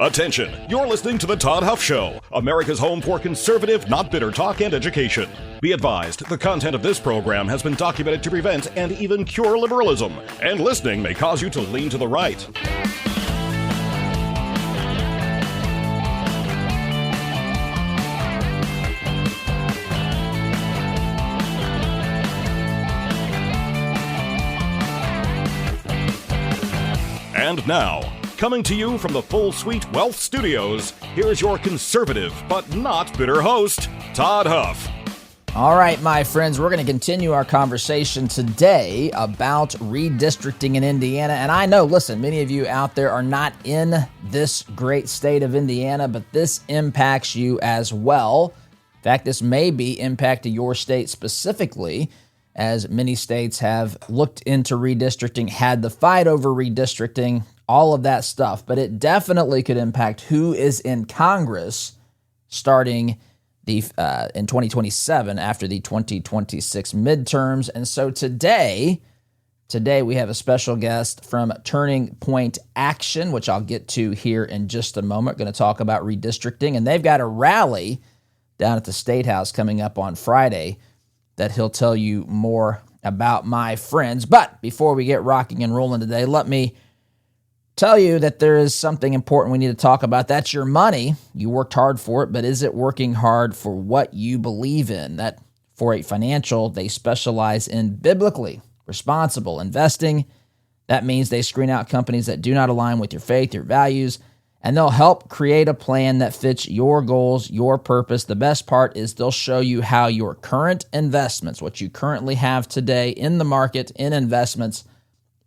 Attention, you're listening to The Todd Huff Show, America's home for conservative, not bitter talk and education. Be advised, the content of this program has been documented to prevent and even cure liberalism, and listening may cause you to lean to the right. And now, coming to you from the Full Suite Wealth Studios, here's your conservative but not bitter host, Todd Huff. All right, my friends, we're going to continue our conversation today about redistricting in Indiana. And I know, listen, many of you out there are not in this great state of Indiana, but this impacts you as well. In fact, this may be impacting your state specifically, as many states have looked into redistricting, had the fight over redistricting, all of that stuff. But it definitely could impact who is in Congress starting in 2027 after the 2026 midterms. And so today we have a special guest from Turning Point Action, which I'll get to here in just a moment. Going to talk about redistricting. And they've got a rally down at the Statehouse coming up on Friday that he'll tell you more about, my friends. But before we get rocking and rolling today, let me tell you that there is something important we need to talk about. That's your money. You worked hard for it, but is it working hard for what you believe in? That 4-8 Financial, they specialize in biblically responsible investing. That means they screen out companies that do not align with your faith, your values, and they'll help create a plan that fits your goals, your purpose. The best part is they'll show you how your current investments, what you currently have today in the market, in investments,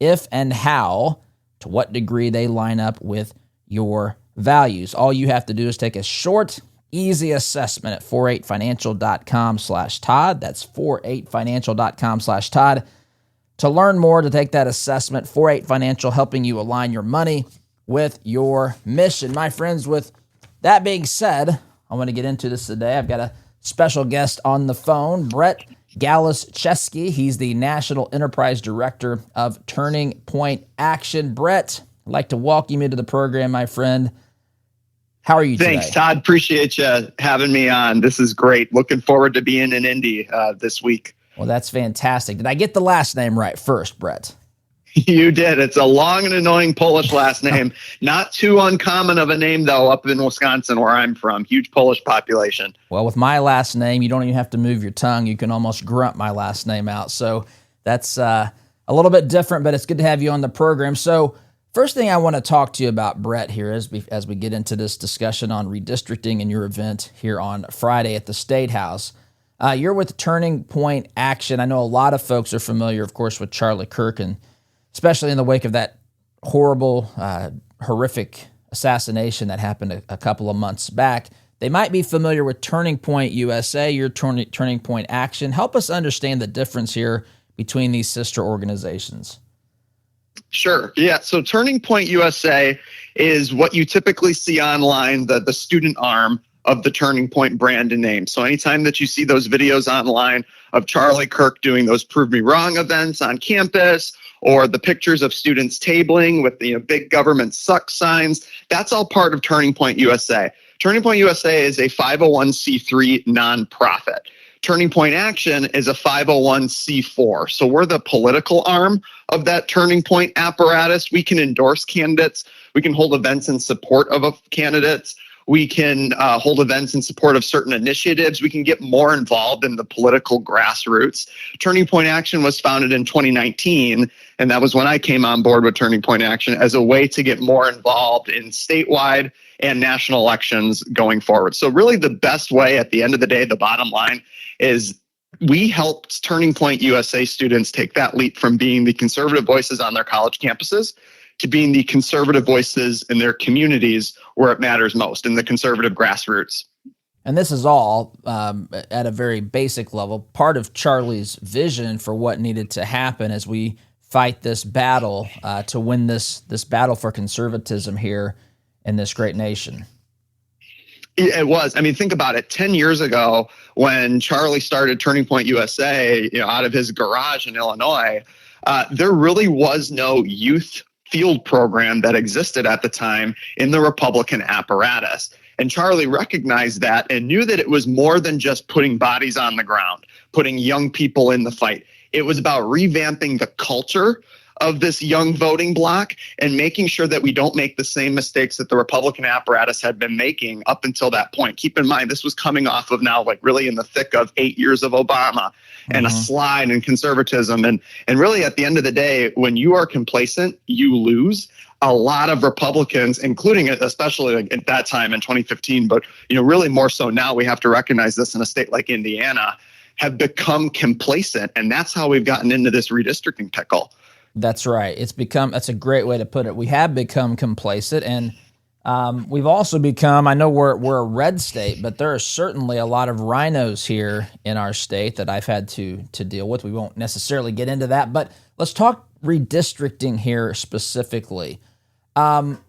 if and how, to what degree they line up with your values. All you have to do is take a short, easy assessment at 48financial.com/Todd. That's 48financial.com/Todd. To learn more, to take that assessment, 48 Financial, helping you align your money with your mission. My friends, with that being said, I want to get into this today. I've got a special guest on the phone, Brett Galaszewski. He's the National Enterprise Director of Turning Point Action. Brett, I'd like to welcome you to the program, my friend. How are you today? Thanks, Todd. Appreciate you having me on. This is great. Looking forward to being in Indy this week. Well, that's fantastic. Did I get the last name right first, Brett? You did. It's a long and annoying Polish last name. Not too uncommon of a name, though, up in Wisconsin, where I'm from. Huge Polish population. Well, with my last name, you don't even have to move your tongue. You can almost grunt my last name out. So that's a little bit different, but it's good to have you on the program. So first thing I want to talk to you about, Brett, here as we get into this discussion on redistricting and your event here on Friday at the Statehouse. You're with Turning Point Action. I know a lot of folks are familiar, of course, with Charlie Kirk, and especially in the wake of that horrible, horrific assassination that happened a couple of months back. They might be familiar with Turning Point USA, your Turning Point Action. Help us understand the difference here between these sister organizations. Sure. Yeah. So Turning Point USA is what you typically see online, the student arm of the Turning Point brand and name. So anytime that you see those videos online of Charlie Kirk doing those Prove Me Wrong events on campus, or the pictures of students tabling with big government sucks signs, that's all part of Turning Point USA. Turning Point USA is a 501c3 nonprofit. Turning Point Action is a 501c4. So we're the political arm of that Turning Point apparatus. We can endorse candidates. We can hold events in support of candidates. We can hold events in support of certain initiatives. We can get more involved in the political grassroots. Turning Point Action was founded in 2019, and that was when I came on board with Turning Point Action as a way to get more involved in statewide and national elections going forward. So really the best way, at the end of the day, the bottom line is we helped Turning Point USA students take that leap from being the conservative voices on their college campuses to being the conservative voices in their communities where it matters most, in the conservative grassroots. And this is all, at a very basic level, part of Charlie's vision for what needed to happen as we fight this battle to win this battle for conservatism here in this great nation. It was. I mean, think about it. 10 years ago, when Charlie started Turning Point USA, out of his garage in Illinois, there really was no youth field program that existed at the time in the Republican apparatus. And Charlie recognized that and knew that it was more than just putting bodies on the ground, putting young people in the fight. It was about revamping the culture of this young voting bloc and making sure that we don't make the same mistakes that the Republican apparatus had been making up until that point. Keep in mind, this was coming off of now like really in the thick of 8 years of Obama and a slide in conservatism. And really at the end of the day, when you are complacent, you lose. A lot of Republicans, including especially like at that time in 2015, but really more so now, we have to recognize this in a state like Indiana, have become complacent. And that's how we've gotten into this redistricting pickle. That's right. That's a great way to put it. We have become complacent, and we've also become, I know we're a red state, but there are certainly a lot of rhinos here in our state that I've had to deal with. We won't necessarily get into that, but let's talk redistricting here specifically.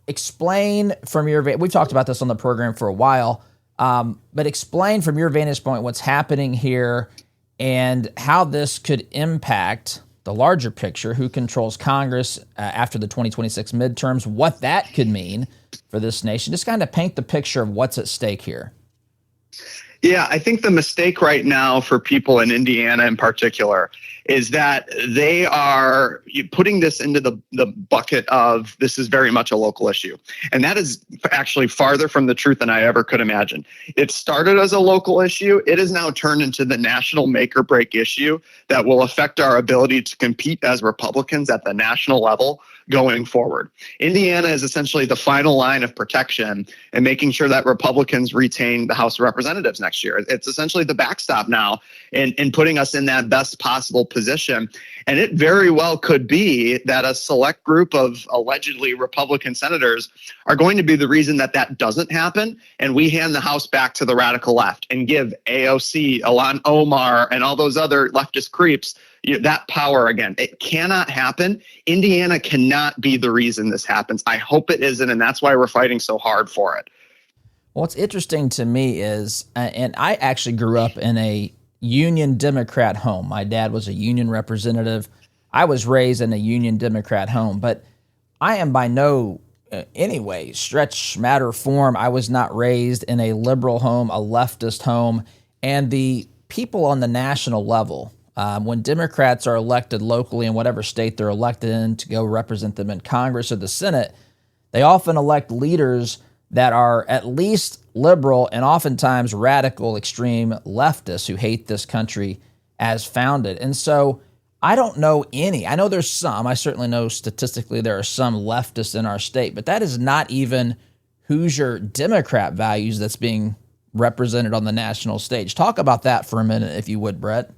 Explain from your, we've talked about this on the program for a while, but explain from your vantage point what's happening here and how this could impact the larger picture, who controls Congress after the 2026 midterms, what that could mean for this nation. Just kind of paint the picture of what's at stake here. Yeah, I think the mistake right now for people in Indiana in particular is that they are putting this into the bucket of this is very much a local issue. And that is actually farther from the truth than I ever could imagine. It started as a local issue. It has now turned into the national make or break issue that will affect our ability to compete as Republicans at the national level going forward. Indiana is essentially the final line of protection and making sure that Republicans retain the House of Representatives next year. It's essentially the backstop now in putting us in that best possible position. And it very well could be that a select group of allegedly Republican senators are going to be the reason that that doesn't happen. And we hand the House back to the radical left and give AOC, Ilhan Omar, and all those other leftist creeps that power again. It cannot happen. Indiana cannot be the reason this happens. I hope it isn't, and that's why we're fighting so hard for it. What's interesting to me is, and I actually grew up in a Union Democrat home. My dad was a union representative. I was raised in a Union Democrat home, but I am by no anyway stretch, matter, form. I was not raised in a liberal home, a leftist home, and the people on the national level, when Democrats are elected locally in whatever state they're elected in to go represent them in Congress or the Senate, they often elect leaders that are at least liberal and oftentimes radical, extreme leftists who hate this country as founded. And so I don't know any. I know there's some. I certainly know statistically there are some leftists in our state, but that is not even Hoosier Democrat values that's being represented on the national stage. Talk about that for a minute, if you would, Brett.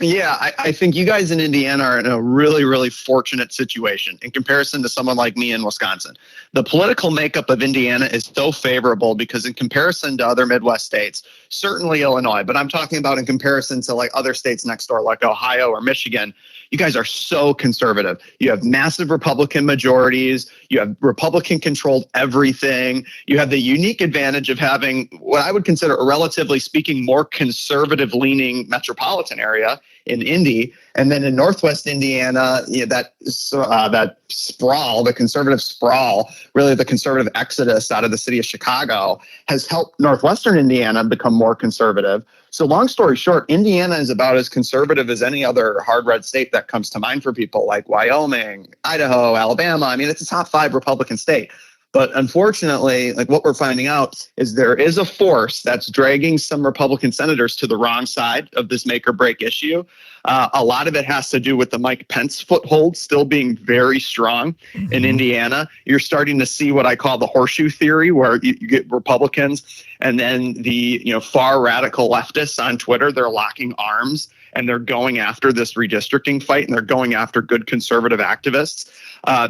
Yeah, I think you guys in Indiana are in a really, really fortunate situation in comparison to someone like me in Wisconsin. The political makeup of Indiana is so favorable because in comparison to other Midwest states, certainly Illinois, but I'm talking about in comparison to like other states next door like Ohio or Michigan, you guys are so conservative. You have massive Republican majorities. You have Republican-controlled everything. You have the unique advantage of having what I would consider a relatively speaking more conservative-leaning metropolitan area in Indy. And then in Northwest Indiana, that sprawl, the conservative sprawl, really the conservative exodus out of the city of Chicago has helped Northwestern Indiana become more conservative. So long story short, Indiana is about as conservative as any other hard red state that comes to mind for people like Wyoming, Idaho, Alabama. I mean, it's a top 5 Republican state. But unfortunately, like what we're finding out is there is a force that's dragging some Republican senators to the wrong side of this make or break issue. A lot of it has to do with the Mike Pence foothold still being very strong in Indiana. You're starting to see what I call the horseshoe theory, where you get Republicans and then the far radical leftists on Twitter. They're locking arms and they're going after this redistricting fight and they're going after good conservative activists.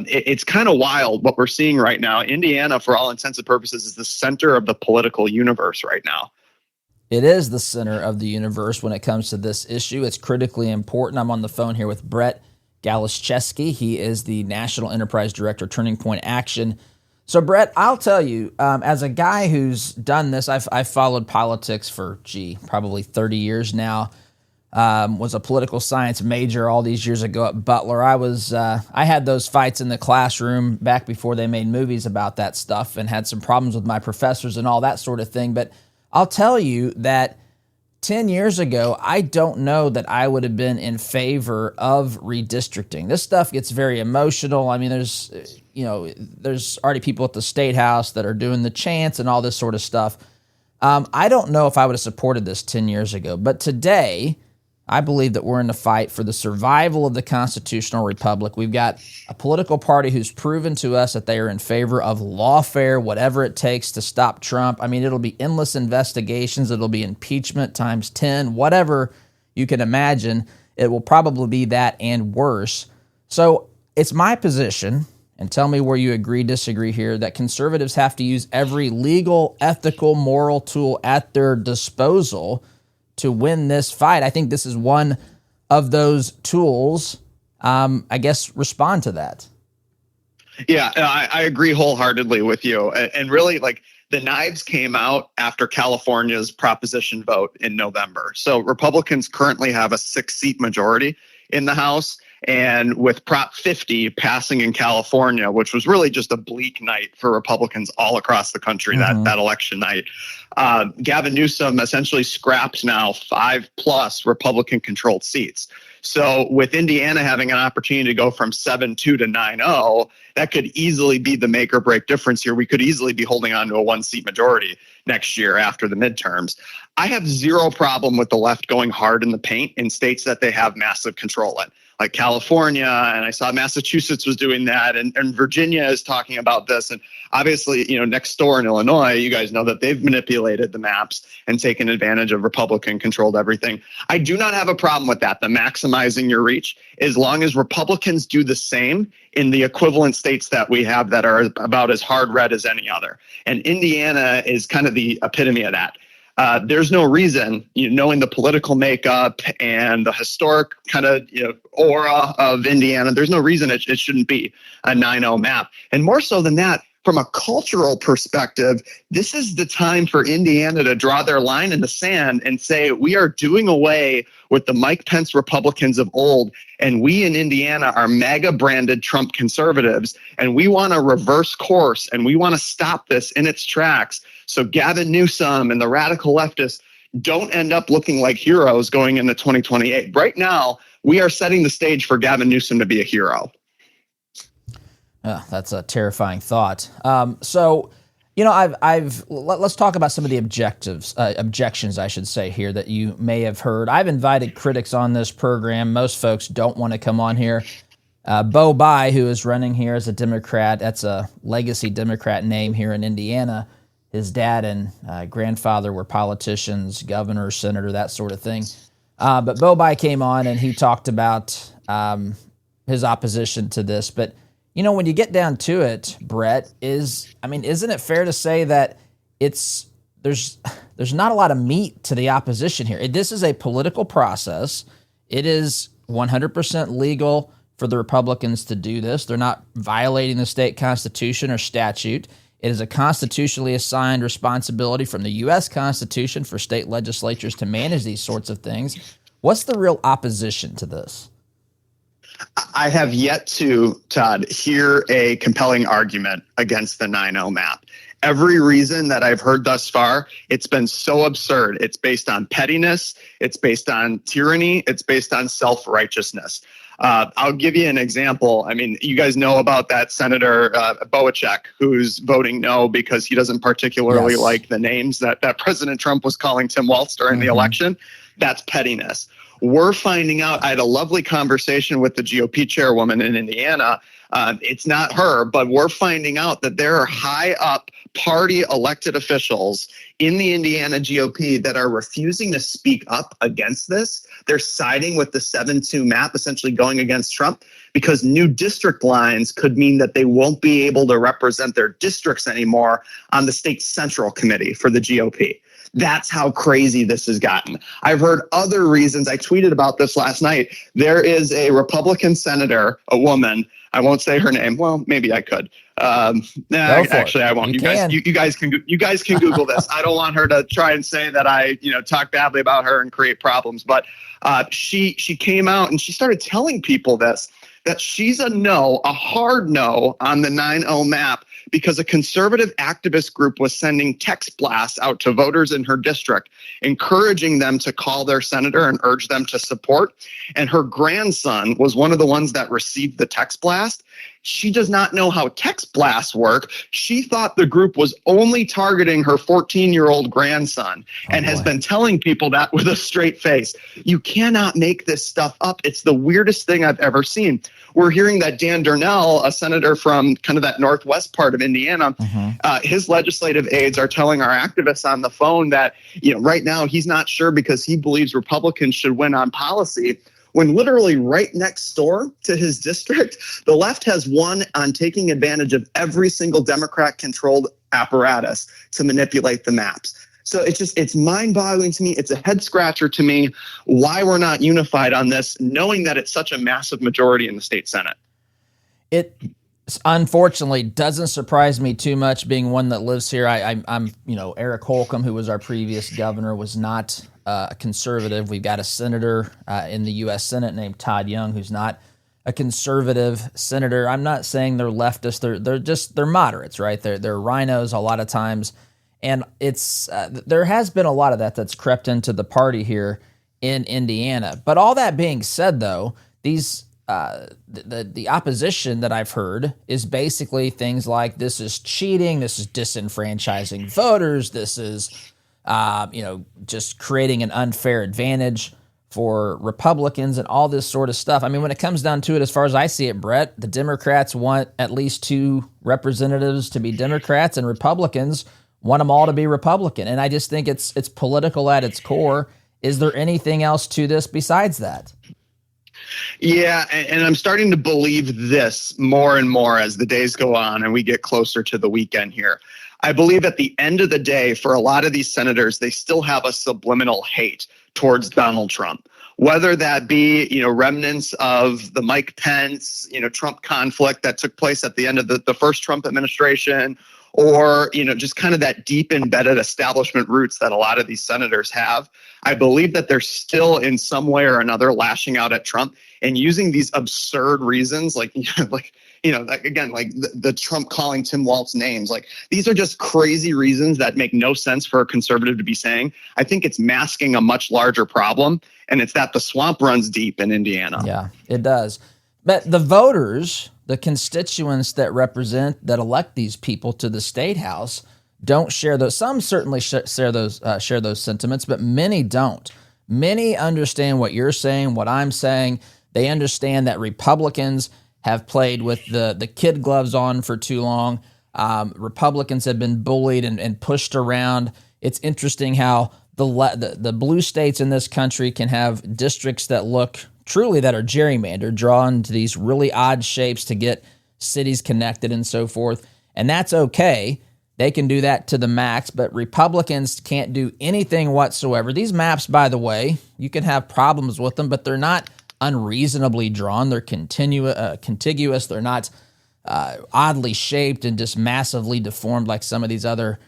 It's kind of wild what we're seeing right now. Indiana, for all intents and purposes, is the center of the political universe right now. It is the center of the universe when it comes to this issue. It's critically important. I'm on the phone here with Brett Galaszewski. He is the National Enterprise Director, Turning Point Action. So, Brett, I'll tell you, as a guy who's done this, I've followed politics for, probably 30 years now. was a political science major all these years ago at Butler. I had those fights in the classroom back before they made movies about that stuff, and had some problems with my professors and all that sort of thing. But I'll tell you that 10 years ago, I don't know that I would have been in favor of redistricting. This stuff gets very emotional. I mean, there's already people at the Statehouse that are doing the chants and all this sort of stuff. I don't know if I would have supported this 10 years ago, but today I believe that we're in a fight for the survival of the constitutional republic. We've got a political party who's proven to us that they are in favor of lawfare, whatever it takes to stop Trump. I mean, it'll be endless investigations. It'll be impeachment times 10, whatever you can imagine. It will probably be that and worse. So it's my position, and tell me where you agree, disagree here, that conservatives have to use every legal, ethical, moral tool at their disposal to win this fight. I think this is one of those tools. I guess respond to that. Yeah, I agree wholeheartedly with you. And really, like, the knives came out after California's proposition vote in November. So Republicans currently have a 6-seat majority in the House. And with Prop 50 passing in California, which was really just a bleak night for Republicans all across the country, that election night, Gavin Newsom essentially scrapped now 5+ Republican-controlled seats. So with Indiana having an opportunity to go from 7-2 to 9-0, that could easily be the make or break difference here. We could easily be holding on to a 1-seat majority next year after the midterms. I have zero problem with the left going hard in the paint in states that they have massive control in, like California, and I saw Massachusetts was doing that, and Virginia is talking about this. And obviously, next door in Illinois, you guys know that they've manipulated the maps and taken advantage of Republican-controlled everything. I do not have a problem with that, the maximizing your reach, as long as Republicans do the same in the equivalent states that we have that are about as hard red as any other. And Indiana is kind of the epitome of that. There's no reason, knowing the political makeup and the historic kind of aura of Indiana, there's no reason it shouldn't be a 9-0 map. And more so than that, from a cultural perspective, this is the time for Indiana to draw their line in the sand and say, we are doing away with the Mike Pence Republicans of old, and we in Indiana are MAGA-branded Trump conservatives, and we want to reverse course, and we want to stop this in its tracks. So Gavin Newsom and the radical leftists don't end up looking like heroes going into 2028. Right now, we are setting the stage for Gavin Newsom to be a hero. That's a terrifying thought. So, let's talk about some of the objections, I should say here, that you may have heard. I've invited critics on this program. Most folks don't want to come on here. Bo Bai, who is running here as a Democrat, that's a legacy Democrat name here in Indiana. His dad and grandfather were politicians, governor, senator, that sort of thing. But Bo Bai came on and he talked about his opposition to this. But when you get down to it, Brett, isn't it fair to say that there's not a lot of meat to the opposition here? This is a political process. It is 100% legal for the Republicans to do this. They're not violating the state constitution or statute. It is a constitutionally assigned responsibility from the U.S. Constitution for state legislatures to manage these sorts of things. What's the real opposition to this? I have yet to, Todd, hear a compelling argument against the 9-0 map. Every reason that I've heard thus far, it's been so absurd. It's based on pettiness. It's based on tyranny. It's based on self-righteousness. I'll give you an example. I mean, you guys know about that Senator Boachek, who's voting no because he doesn't particularly like the names that President Trump was calling Tim Walz during the election. That's pettiness. We're finding out, I had a lovely conversation with the GOP chairwoman in Indiana. It's not her, but we're finding out that there are high up party elected officials in the Indiana GOP that are refusing to speak up against this. They're siding with the 7-2 map, essentially going against Trump, because new district lines could mean that they won't be able to represent their districts anymore on the state central committee for the GOP. That's how crazy this has gotten. I've heard other reasons. I tweeted about this last night. There is a Republican senator, a woman, I won't say her name. Well, maybe I could. Actually, I won't. You guys can Google this. I don't want her to try and say that I, talk badly about her and create problems. But she came out and she started telling people that she's a hard no on the 9-0 map because a conservative activist group was sending text blasts out to voters in her district, encouraging them to call their senator and urge them to support. And her grandson was one of the ones that received the text blast. She does not know how text blasts work. She thought the group was only targeting her 14-year-old grandson and has been telling people that with a straight face. You cannot make this stuff up. It's the weirdest thing I've ever seen. We're hearing that Dan Darnell, a senator from kind of that northwest part of Indiana, his legislative aides are telling our activists on the phone that, right now he's not sure because he believes Republicans should win on policy. When literally right next door to his district, the left has won on taking advantage of every single Democrat-controlled apparatus to manipulate the maps. So it's mind-boggling to me. It's a head-scratcher to me why we're not unified on this, knowing that it's such a massive majority in the state Senate. It unfortunately doesn't surprise me too much, being one that lives here. I'm Eric Holcomb, who was our previous governor, was not a conservative. We've got a senator in the U.S. Senate named Todd Young, who's not a conservative senator. I'm not saying they're leftists. They're moderates, right? They're rhinos a lot of times. And it's there has been a lot of that's crept into the party here in Indiana. But all that being said, though, these the opposition that I've heard is basically things like this is cheating, this is disenfranchising voters, this is just creating an unfair advantage for Republicans and all this sort of stuff. I mean, when it comes down to it, as far as I see it, Brett, the Democrats want at least 2 representatives to be Democrats, and Republicans want them all to be Republican. And I just think it's political at its core. Is there anything else to this besides that? Yeah, and I'm starting to believe this more and more as the days go on and we get closer to the weekend here. I believe at the end of the day, for a lot of these senators, they still have a subliminal hate towards Donald Trump. Whether that be, remnants of the Mike Pence, Trump conflict that took place at the end of the first Trump administration, or, just kind of that deep embedded establishment roots that a lot of these senators have. I believe that they're still in some way or another lashing out at Trump and using these absurd reasons like the Trump calling Tim Walz names. Like, these are just crazy reasons that make no sense for a conservative to be saying. I think it's masking a much larger problem, and it's that the swamp runs deep in Indiana. Yeah, it does. But the voters, the constituents that elect these people to the Statehouse, don't share those. Some certainly share those sentiments, but many don't. Many understand what you're saying, what I'm saying. They understand that Republicans have played with the kid gloves on for too long. Republicans have been bullied and pushed around. It's interesting how the blue states in this country can have districts that are gerrymandered, drawn to these really odd shapes to get cities connected and so forth. And that's okay. They can do that to the max, but Republicans can't do anything whatsoever. These maps, by the way, you can have problems with them, but they're not unreasonably drawn. They're contiguous. They're not oddly shaped and just massively deformed like some of these other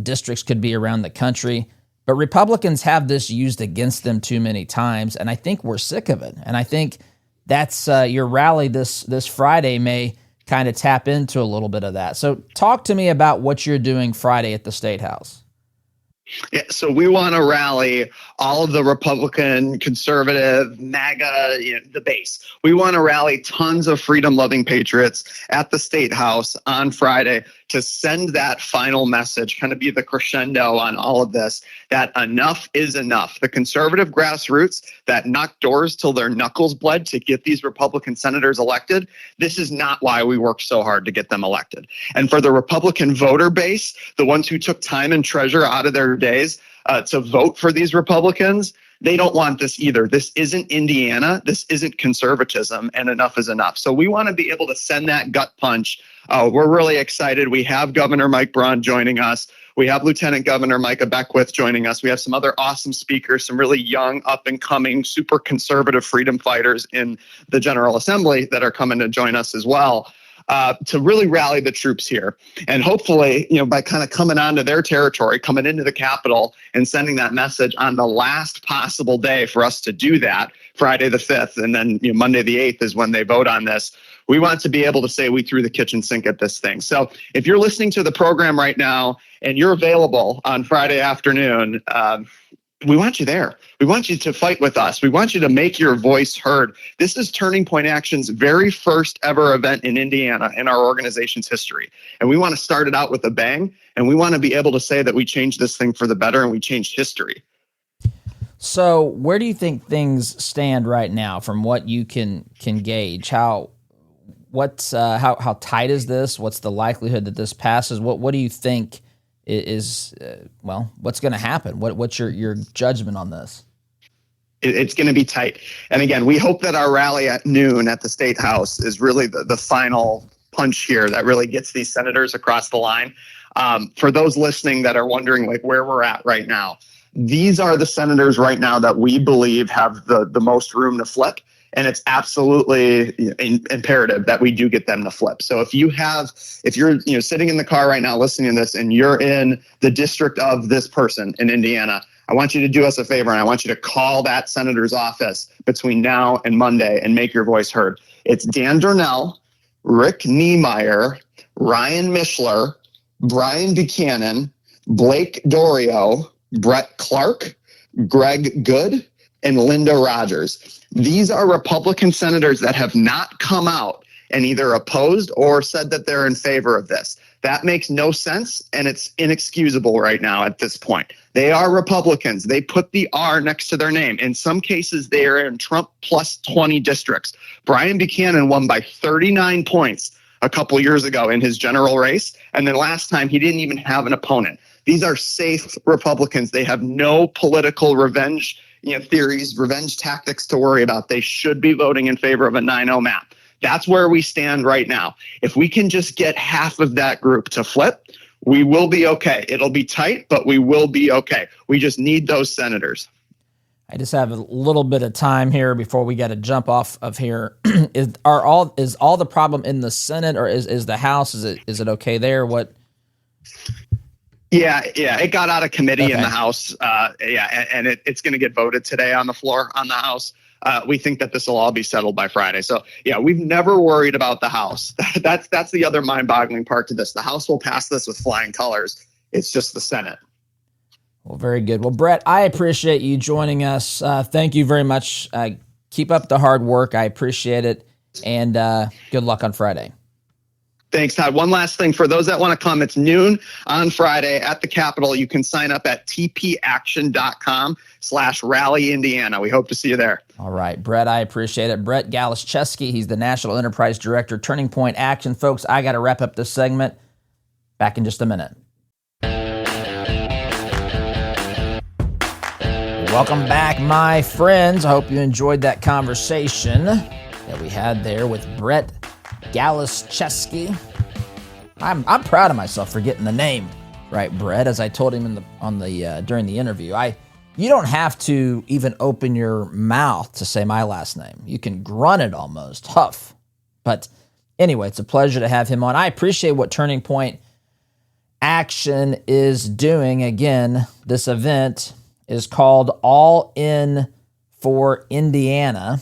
districts could be around the country. But Republicans have this used against them too many times, and I think we're sick of it. And I think that's your rally this Friday may kind of tap into a little bit of that. So talk to me about what you're doing Friday at the Statehouse. Yeah, so we want to rally all of the Republican, conservative, MAGA, the base. We want to rally tons of freedom-loving patriots at the Statehouse on Friday to send that final message, kind of be the crescendo on all of this, that enough is enough. The conservative grassroots that knocked doors till their knuckles bled to get these Republican senators elected, this is not why we worked so hard to get them elected. And for the Republican voter base, the ones who took time and treasure out of their days to vote for these Republicans, they don't want this either. This isn't Indiana. This isn't conservatism, and enough is enough. So we want to be able to send that gut punch. We're really excited. We have Governor Mike Braun joining us. We have Lieutenant Governor Micah Beckwith joining us. We have some other awesome speakers, some really young, up-and-coming, super conservative freedom fighters in the General Assembly that are coming to join us as well. To really rally the troops here. And hopefully, by kind of coming onto their territory, coming into the Capitol and sending that message on the last possible day for us to do that, Friday the 5th, and then Monday the 8th is when they vote on this. We want to be able to say we threw the kitchen sink at this thing. So if you're listening to the program right now and you're available on Friday afternoon, we want you there. We want you to fight with us. We want you to make your voice heard. This is Turning Point Action's very first ever event in Indiana in our organization's history. And we want to start it out with a bang. And we want to be able to say that we changed this thing for the better and we changed history. So where do you think things stand right now from what you can gauge? How tight is this? What's the likelihood that this passes? What do you think is what's going to happen? What's your judgment on this? It's going to be tight. And again, we hope that our rally at noon at the Statehouse is really the final punch here that really gets these senators across the line. For those listening that are wondering where we're at right now, these are the senators right now that we believe have the most room to flip. And it's absolutely imperative that we do get them to flip. So if you're sitting in the car right now listening to this and you're in the district of this person in Indiana, I want you to do us a favor and I want you to call that senator's office between now and Monday and make your voice heard. It's Dan Darnell, Rick Niemeyer, Ryan Mishler, Brian Buchanan, Blake Dorio, Brett Clark, Greg Good, and Linda Rogers. These are Republican senators that have not come out and either opposed or said that they're in favor of this. That makes no sense, and it's inexcusable right now at this point. They are Republicans. They put the R next to their name. In some cases, they are in Trump plus 20 districts. Brian Buchanan won by 39 points a couple years ago in his general race, and then last time he didn't even have an opponent. These are safe Republicans. They have no political revenge theories, revenge tactics to worry about. They should be voting in favor of a 9-0 map. That's where we stand right now. If we can just get half of that group to flip, we will be okay. It'll be tight, but we will be okay. We just need those senators. I just have a little bit of time here before we got to jump off of here. Is all the problem in the Senate, or is the House? Is it okay there? What? Yeah, it got out of committee in the House. And it's going to get voted today on the floor on the House. We think that this will all be settled by Friday. So, we've never worried about the House. That's the other mind-boggling part to this. The House will pass this with flying colors. It's just the Senate. Well, very good. Well, Brett, I appreciate you joining us. Thank you very much. Keep up the hard work. I appreciate it. And good luck on Friday. Thanks, Todd. One last thing. For those that want to come, it's noon on Friday at the Capitol. You can sign up at tpaction.com/rally Indiana. We hope to see you there. All right, Brett, I appreciate it. Brett Galaszewski, he's the National Enterprise Director, Turning Point Action. Folks, I got to wrap up this segment. Back in just a minute. Welcome back, my friends. I hope you enjoyed that conversation that we had there with Brett Galaszewski. I'm proud of myself for getting the name right, Brett. As I told him during the interview, you don't have to even open your mouth to say my last name. You can grunt it almost, huff. But anyway, it's a pleasure to have him on. I appreciate what Turning Point Action is doing. Again, this event is called All In for Indiana.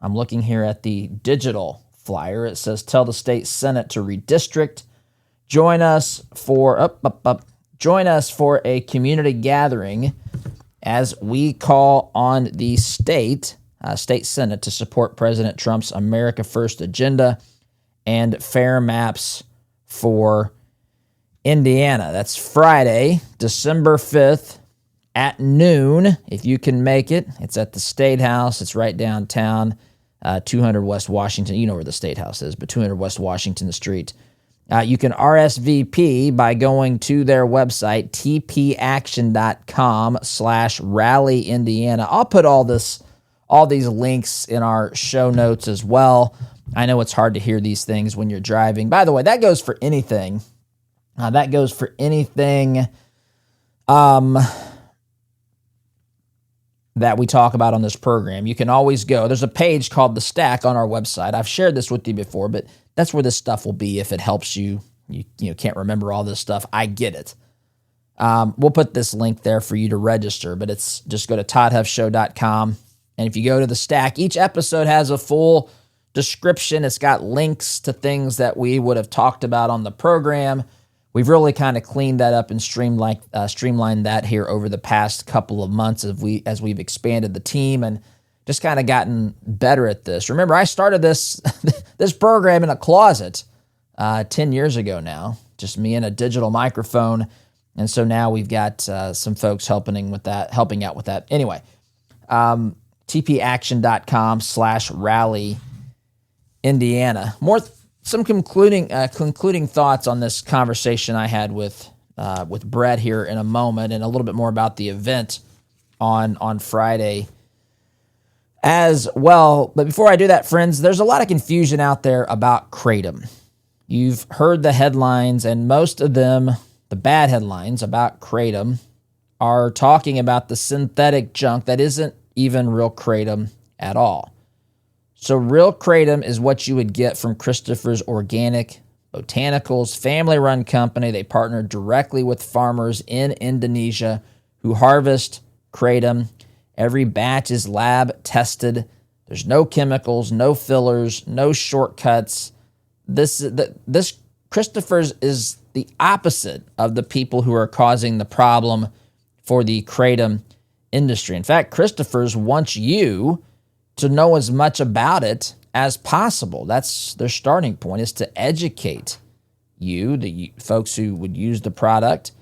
I'm looking here at the digital flyer. It says, tell the state Senate to redistrict. Join us for a community gathering as we call on the state Senate to support President Trump's America First agenda and fair maps for Indiana. That's Friday, December 5th at noon. If you can make it, it's at the Statehouse. It's right downtown. 200 West Washington. You know where the Statehouse is, but 200 West Washington Street. You can RSVP by going to their website, tpaction.com/rally Indiana. I'll put all these links in our show notes as well. I know it's hard to hear these things when you're driving. By the way, that goes for anything That goes for anything that we talk about on this program. You can always go. There's a page called The Stack on our website. I've shared this with you before, but that's where this stuff will be if it helps you. You can't remember all this stuff. I get it. We'll put this link there for you to register, but it's just go to toddhuffshow.com. And if you go to The Stack, each episode has a full description. It's got links to things that we would have talked about on the program. We've really kind of cleaned that up and streamlined that here over the past couple of months as we've expanded the team and just kind of gotten better at this. Remember, I started this program in a closet 10 years ago now, just me and a digital microphone. And so now we've got some folks helping out with that. Anyway, tpaction.com/rally Indiana. Some concluding thoughts on this conversation I had with Brett here in a moment, and a little bit more about the event on Friday as well. But before I do that, friends, there's a lot of confusion out there about Kratom. You've heard the headlines, and most of them, the bad headlines about Kratom, are talking about the synthetic junk that isn't even real Kratom at all. So real Kratom is what you would get from Christopher's Organic Botanicals, family-run company. They partner directly with farmers in Indonesia who harvest Kratom. Every batch is lab tested. There's no chemicals, no fillers, no shortcuts. This Christopher's is the opposite of the people who are causing the problem for the Kratom industry. In fact, Christopher's wants you to know as much about it as possible. That's their starting point, is to educate you, the folks who would use the product,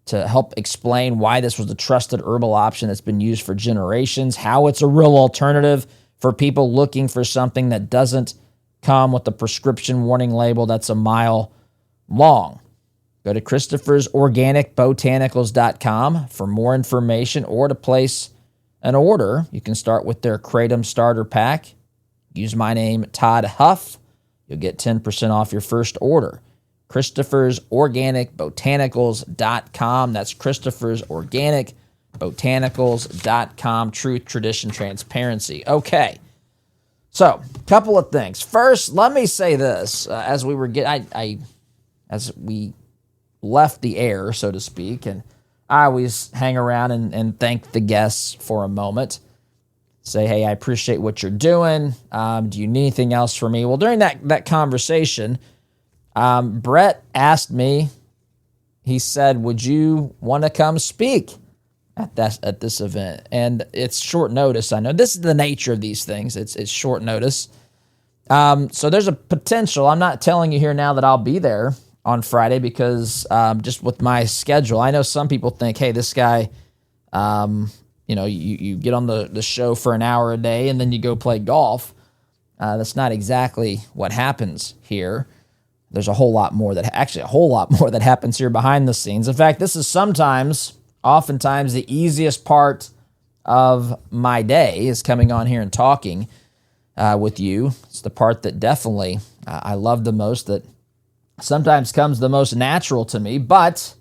to help explain why this was a trusted herbal option that's been used for generations, how it's a real alternative for people looking for something that doesn't come with a prescription warning label that's a mile long. Go to Christopher'sOrganicBotanicals.com for more information or to place an order. You can start with their Kratom Starter Pack. Use my name, Todd Huff. You'll get 10% off your first order. Christopher'sOrganicBotanicals.com. That's Christopher'sOrganicBotanicals.com. Truth, tradition, transparency. Okay. So, a couple of things. First, let me say this. As we left the air, so to speak, and I always hang around and thank the guests for a moment. Say, hey, I appreciate what you're doing. Do you need anything else from me? Well, during that conversation, Brett asked me, he said, would you want to come speak at this event? And it's short notice. I know this is the nature of these things. It's short notice. So there's a potential. I'm not telling you here now that I'll be there on Friday because just with my schedule, I know some people think, hey, this guy, you get on the show for an hour a day and then you go play golf. That's not exactly what happens here. There's a whole lot more that happens here behind the scenes. In fact, this is oftentimes the easiest part of my day is coming on here and talking with you. It's the part that definitely I love the most, that sometimes comes the most natural to me, but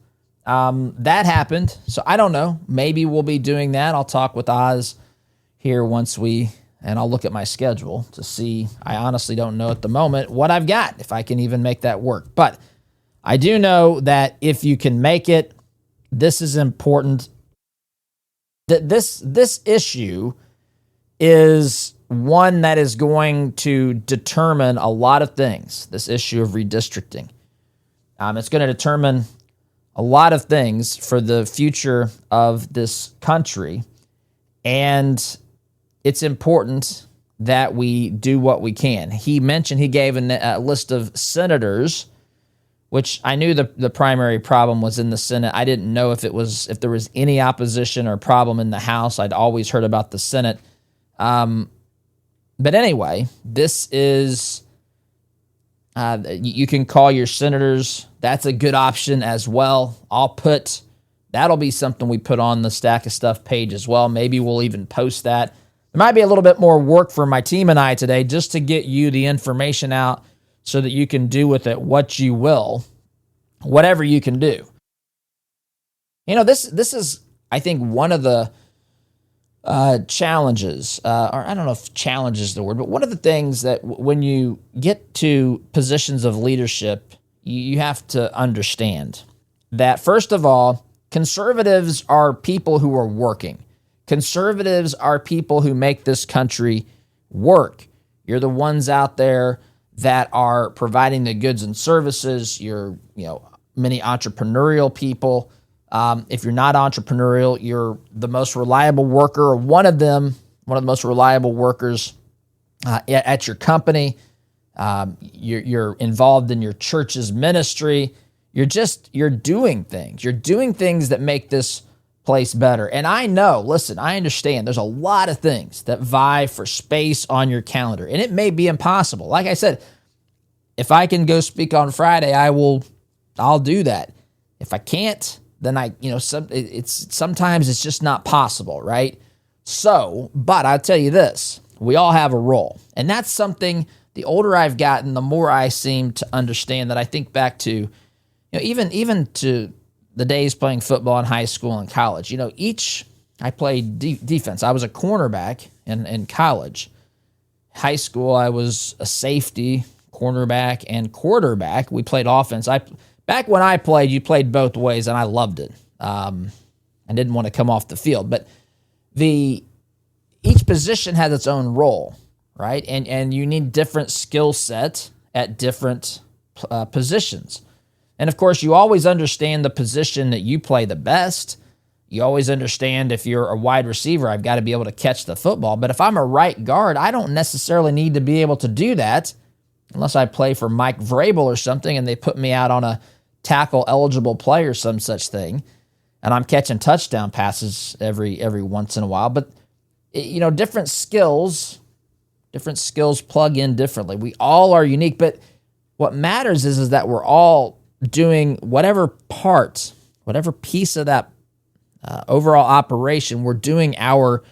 that happened. So I don't know. Maybe we'll be doing that. I'll talk with Oz here and I'll look at my schedule to see. I honestly don't know at the moment what I've got, if I can even make that work. But I do know that if you can make it, this is important. That this issue is one that is going to determine a lot of things, this issue of redistricting. It's going to determine a lot of things for the future of this country, and it's important that we do what we can. He gave a list of senators, which I knew the primary problem was in the Senate. I didn't know if there was any opposition or problem in the House. I'd always heard about the Senate. But anyway, this is, you can call your senators. That's a good option as well. That'll be something we put on the Stack of Stuff page as well. Maybe we'll even post that. There might be a little bit more work for my team and I today just to get you the information out so that you can do with it what you will. whatever you can do. This is, I think, one of the challenges, or I don't know if challenge is the word, but one of the things that when you get to positions of leadership, you have to understand that, first of all, conservatives are people who are working. Conservatives are people who make this country work. You're the ones out there that are providing the goods and services. You're, many entrepreneurial people. If you're not entrepreneurial, you're the most reliable worker, or one of the most reliable workers at your company. You're involved in your church's ministry. You're doing things. You're doing things that make this place better. And I understand there's a lot of things that vie for space on your calendar, and it may be impossible. Like I said, if I can go speak on Friday, I'll do that. If I can't, then sometimes it's just not possible, right? So, but I'll tell you this, we all have a role. And that's something, the older I've gotten, the more I seem to understand that. I think back to, even to the days playing football in high school and college. I played defense. I was a cornerback in college. High school, I was a safety, cornerback, and quarterback. We played offense. Back when I played, you played both ways, and I loved it. I didn't want to come off the field. But each position has its own role, right? And you need different skill sets at different positions. And, of course, you always understand the position that you play the best. You always understand if you're a wide receiver, I've got to be able to catch the football. But if I'm a right guard, I don't necessarily need to be able to do that unless I play for Mike Vrabel or something and they put me out on a tackle-eligible play or some such thing, and I'm catching touchdown passes every once in a while. But, different skills plug in differently. We all are unique, but what matters is that we're all doing whatever piece of that overall operation, we're doing our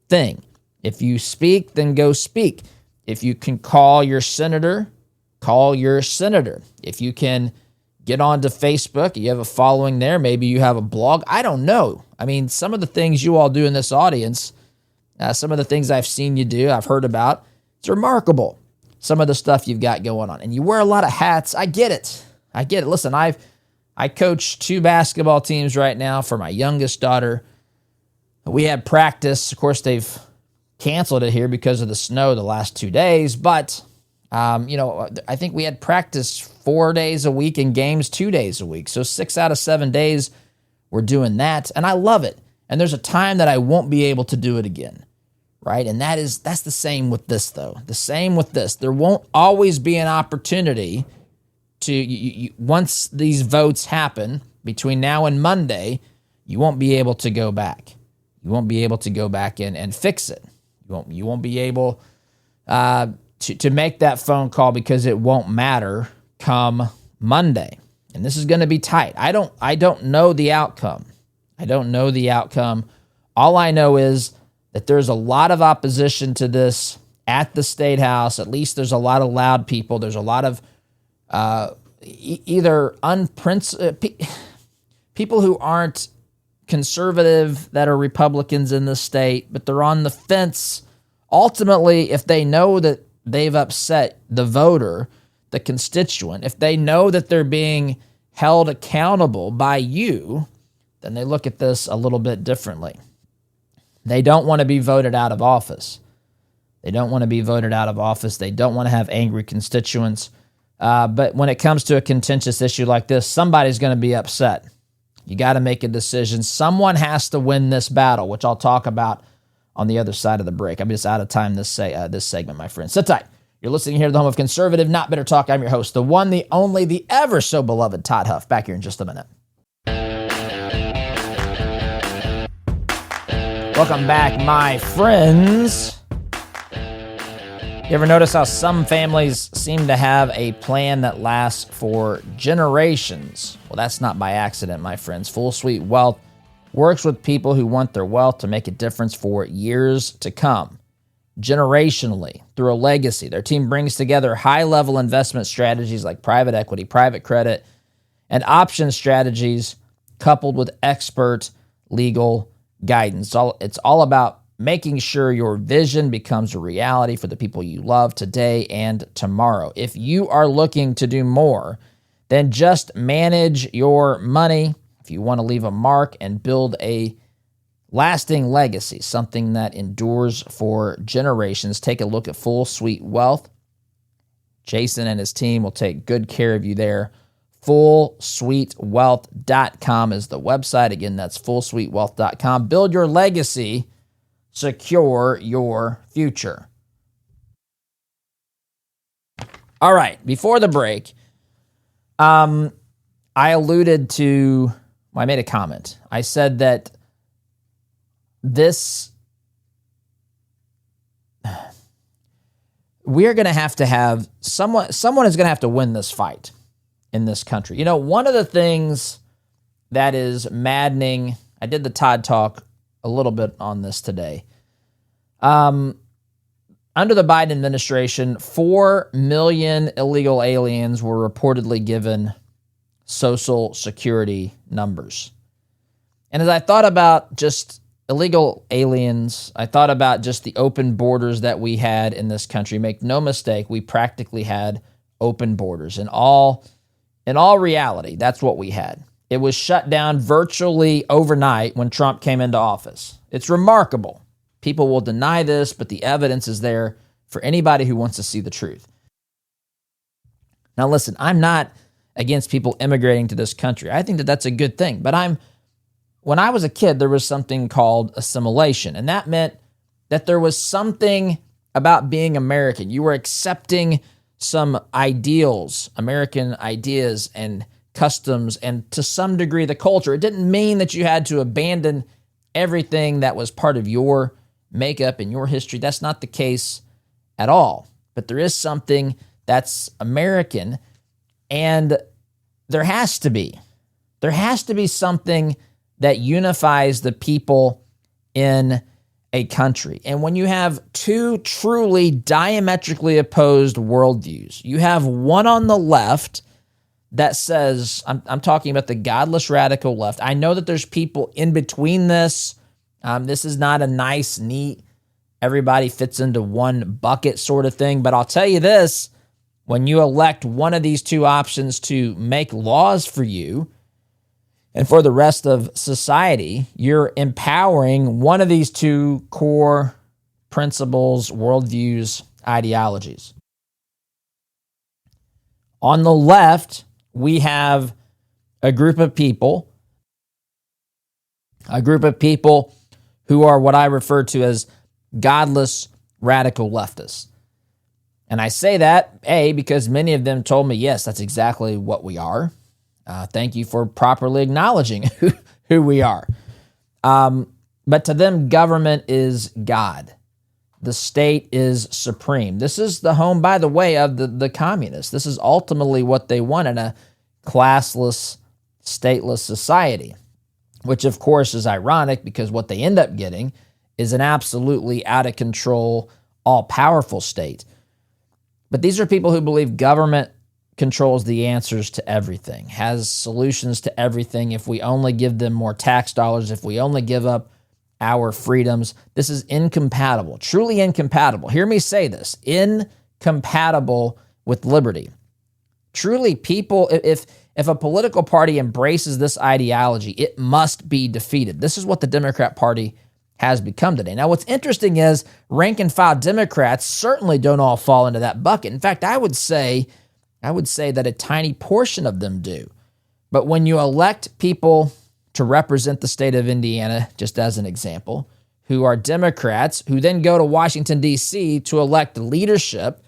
thing. If you speak, then go speak. If you can call your senator, call your senator. If you can get onto Facebook, you have a following there, maybe you have a blog, I don't know. I mean, some of the things you all do in this audience, some of the things I've seen you do, I've heard about, it's remarkable, some of the stuff you've got going on. And you wear a lot of hats. I get it. Listen, I coach 2 basketball teams right now for my youngest daughter. We had practice. Of course, they've canceled it here because of the snow the last 2 days. But, I think we had practice 4 days a week and games 2 days a week. So 6 out of 7 days we're doing that. And I love it. And there's a time that I won't be able to do it again, right? And that's the same with this, though. The same with this. There won't always be an opportunity to, once these votes happen between now and Monday, you won't be able to go back. You won't be able to go back and fix it. You won't be able to make that phone call because it won't matter come Monday. And this is going to be tight. I don't know the outcome. All I know is that there's a lot of opposition to this at the Statehouse. At least there's a lot of loud people. There's a lot of either people who aren't conservative that are Republicans in the state, but they're on the fence. Ultimately, if they know that they've upset the voter, the constituent, if they know that they're being held accountable by you, then they look at this a little bit differently. They don't want to be voted out of office. They don't want to have angry constituents. But when it comes to a contentious issue like this, somebody's going to be upset. You got to make a decision. Someone has to win this battle, which I'll talk about on the other side of the break. I'm just out of time this segment, my friends. Sit tight. You're listening here to the home of conservative, not bitter talk. I'm your host, the one, the only, the ever so beloved Todd Huff. Back here in just a minute. Welcome back, my friends. You ever notice how some families seem to have a plan that lasts for generations? Well, that's not by accident, my friends. Full Suite Wealth works with people who want their wealth to make a difference for years to come. Generationally, through a legacy, their team brings together high-level investment strategies like private equity, private credit, and option strategies coupled with expert legal guidance. It's all about making sure your vision becomes a reality for the people you love today and tomorrow. If you are looking to do more than just manage your money, if you want to leave a mark and build a lasting legacy, something that endures for generations, take a look at Full Suite Wealth. Jason and his team will take good care of you there. FullSuiteWealth.com is the website. Again, that's FullSuiteWealth.com. Build your legacy. Secure your future. All right, before the break, I alluded to, I made a comment. I said that we're going to have someone is going to have to win this fight in this country. You know, one of the things that is maddening, I did the Todd Talk a little bit on this today. Under the Biden administration, 4 million illegal aliens were reportedly given Social Security numbers. And as I thought about just illegal aliens, I thought about just the open borders that we had in this country. Make no mistake, we practically had open borders. In all reality, that's what we had. It was shut down virtually overnight when Trump came into office. It's remarkable. People will deny this, but the evidence is there for anybody who wants to see the truth. Now listen, I'm not against people immigrating to this country. I think that that's a good thing. But when I was a kid, there was something called assimilation, and that meant that there was something about being American. You were accepting some ideals, American ideas and customs, and to some degree the culture. It didn't mean that you had to abandon everything that was part of your makeup and your history. That's not the case at all. But there is something that's American, and there has to be something that unifies the people in a country. And when you have two truly diametrically opposed worldviews, you have one on the left that says, I'm talking about the godless radical left. I know that there's people in between this. This is not a nice, neat, everybody fits into one bucket sort of thing. But I'll tell you this, when you elect one of these two options to make laws for you and for the rest of society, you're empowering one of these two core principles, worldviews, ideologies. On the left, we have a group of people who are what I refer to as godless radical leftists. And I say that, A, because many of them told me, yes, that's exactly what we are. Thank you for properly acknowledging who we are. But to them, government is God. The state is supreme. This is the home, by the way, of the communists. This is ultimately what they want in a classless, stateless society, which of course is ironic because what they end up getting is an absolutely out of control, all-powerful state. But these are people who believe government controls the answers to everything, has solutions to everything. If we only give them more tax dollars, if we only give up our freedoms, this is incompatible, truly incompatible. Hear me say this, incompatible with liberty. Truly, people, if a political party embraces this ideology, it must be defeated. This is what the Democrat Party has become today. Now, what's interesting is rank and file Democrats certainly don't all fall into that bucket. In fact, I would say that a tiny portion of them do. But when you elect people to represent the state of Indiana, just as an example, who are Democrats, who then go to Washington, D.C. to elect leadership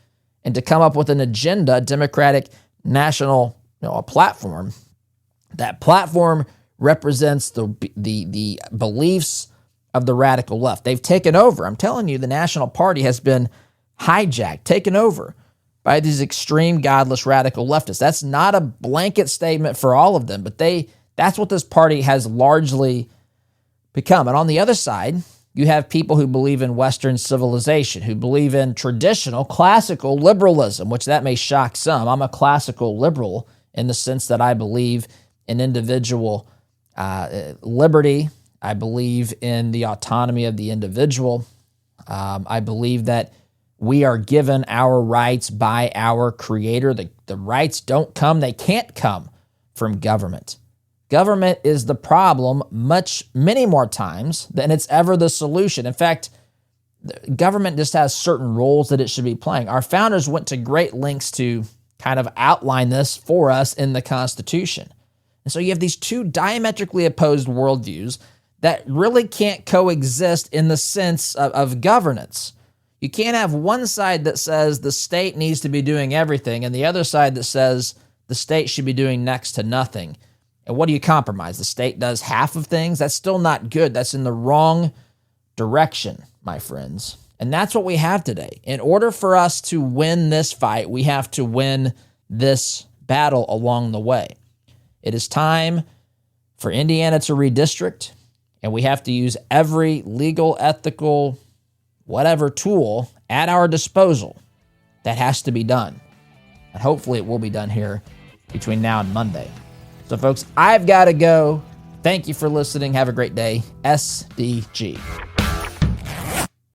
and to come up with an agenda, Democratic national, a platform, that platform represents the beliefs of the radical left. They've taken over. I'm telling you, the National Party has been hijacked, taken over by these extreme godless radical leftists. That's not a blanket statement for all of them, but that's what this party has largely become. And on the other side, you have people who believe in Western civilization, who believe in traditional classical liberalism, which that may shock some. I'm a classical liberal in the sense that I believe in individual liberty. I believe in the autonomy of the individual. I believe that we are given our rights by our Creator. The rights don't come, they can't come from government. Government is the problem many more times than it's ever the solution. In fact, government just has certain roles that it should be playing. Our founders went to great lengths to kind of outline this for us in the Constitution. And so you have these two diametrically opposed worldviews that really can't coexist in the sense of governance. You can't have one side that says the state needs to be doing everything and the other side that says the state should be doing next to nothing. And what do you compromise? The state does half of things? That's still not good. That's in the wrong direction, my friends. And that's what we have today. In order for us to win this fight, we have to win this battle along the way. It is time for Indiana to redistrict, and we have to use every legal, ethical, whatever tool at our disposal. That has to be done. And hopefully it will be done here between now and Monday. So, folks, I've got to go. Thank you for listening. Have a great day. SDG.